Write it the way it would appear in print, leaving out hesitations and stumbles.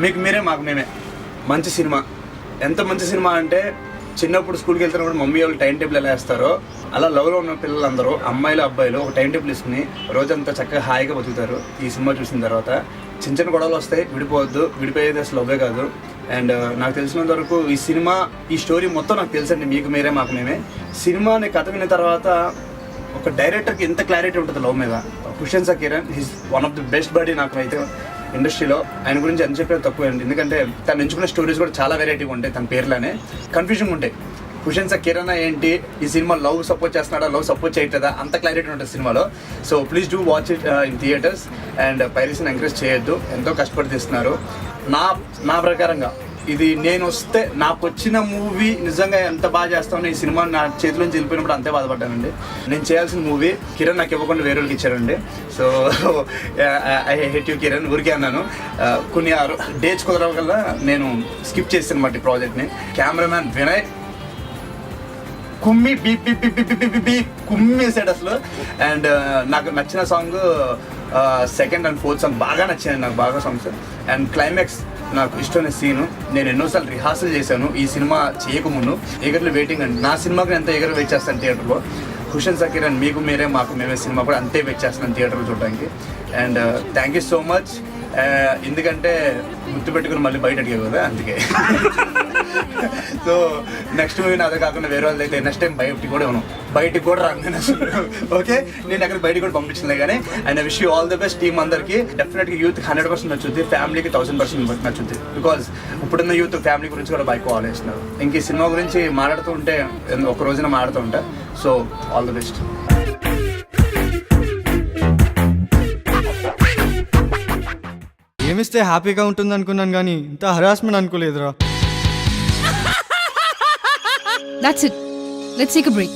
మీకు మీరే మాకు మేమే మంచి సినిమా. ఎంత మంచి సినిమా అంటే చిన్నప్పుడు స్కూల్కి వెళ్తున్నప్పుడు మమ్మీ వాళ్ళు టైం టేబుల్ ఎలా వేస్తారో అలా లవ్లో ఉన్న పిల్లలందరూ అమ్మాయిలు అబ్బాయిలు ఒక టైం టేబుల్ వేసుకుని రోజంతా చక్కగా హాయిగా బతుకుతారు. ఈ సినిమా చూసిన తర్వాత చిన్న చిన్న గొడవలు వస్తాయి, విడిపోవద్దు, విడిపోయేది అసలు లవ్వే కాదు. అండ్ నాకు తెలిసినంత వరకు ఈ సినిమా ఈ స్టోరీ మొత్తం నాకు తెలుసండి. మీకు మీరే మాకు మేమే సినిమాని కథ విన్న తర్వాత ఒక డైరెక్టర్కి ఎంత క్లారిటీ ఉంటుంది లవ్ మీద. Hussain Kiran is one of the best buddy నాకు అయితే ఇండస్ట్రీలో. ఆయన గురించి ఎంత చెప్పినా తక్కువ అండి, ఎందుకంటే తను ఎంచుకున్న స్టోరీస్ కూడా చాలా వెరైటీగా ఉంటాయి. తన పేర్లోనే కన్ఫ్యూజన్ ఉంటాయి. హుషేన్ కిరణ్ ఏంటి, ఈ సినిమా లవ్ సపోర్ట్ చేస్తున్నాడా, లవ్ సపోర్ట్ చేయట్లేదా, అంత క్లారిటీ ఉంటుంది సినిమాలో. So please do watch it in theatres. And పైరసీని ఎంకరేజ్ చేయొద్దు, ఎంతో కష్టపడి తీస్తున్నారు. నా ప్రకారంగా ఇది నేను వస్తే నాకు వచ్చిన మూవీ నిజంగా ఎంత బాగా చేస్తామో ఈ సినిమా నా చేతిలోంచి వెళ్ళిపోయినప్పుడు అంతే బాధపడ్డానండి. నేను చేయాల్సిన మూవీ కిరణ్ నాకు ఇవ్వకుండా వేరే వాళ్ళకి ఇచ్చారండి. So I hate you Kiran, ఊరికే అన్నాను. కొన్ని డేట్స్ కుదరడం వల్ల నేను స్కిప్ చేసాను అన్నమాట ఈ ప్రాజెక్ట్ని. కెమెరామ్యాన్ వినయ్ కుమ్మేసాడు అసలు. అండ్ నాకు నచ్చిన song second and fourth song బాగా నచ్చాయి నాకు, బాగా సాంగ్స్. అండ్ క్లైమాక్స్ నాకు ఇష్టమైన సీను. నేను ఎన్నోసార్లు రిహార్సల్ చేశాను ఈ సినిమా చేయకముందు. ఎగర్లు వెయిటింగ్ అండి, నా సినిమాకి ఎంత ఎగర్ వెయిట్ చేస్తాను థియేటర్లో. హుషేన్ కిరణ్ మీకు మీరే మాకు మేమే సినిమా కూడా అంతే వెయిట్ చేస్తున్నాను థియేటర్లో చూడడానికి. And thank you so much. ఎందుకంటే గుర్తుపెట్టుకుని మళ్ళీ బయట అడిగావు కదా, అందుకే. సో నెక్స్ట్ మూవీ అదే కాకుండా వేరే వాళ్ళది అయితే నెక్స్ట్ టైం బయటికి కూడా రాను నేను అసలు. ఓకే, నేను అక్కడ బయటికి కూడా పంపించలే కానీ. And wish you all the best team అందరికి. డెఫినెట్గా యూత్ 100% నచ్చుద్ది, ఫ్యామిలీకి 1000% నచ్చుద్ది. బికాజ్ ఇప్పుడున్న యూత్ ఫ్యామిలీ గురించి కూడా బాగా ఆలోచిస్తున్నారు. ఇంక ఈ సినిమా గురించి మాట్లాడుతూ ఉంటే ఒక రోజున మాట్లాడుతూ ఉంటా. So all the best. ఏమిస్తే హ్యాపీగా ఉంటుంది అనుకున్నాను కానీ ఇంత హరాస్మెంట్ అనుకోలేదురా. That's it. Let's take a break.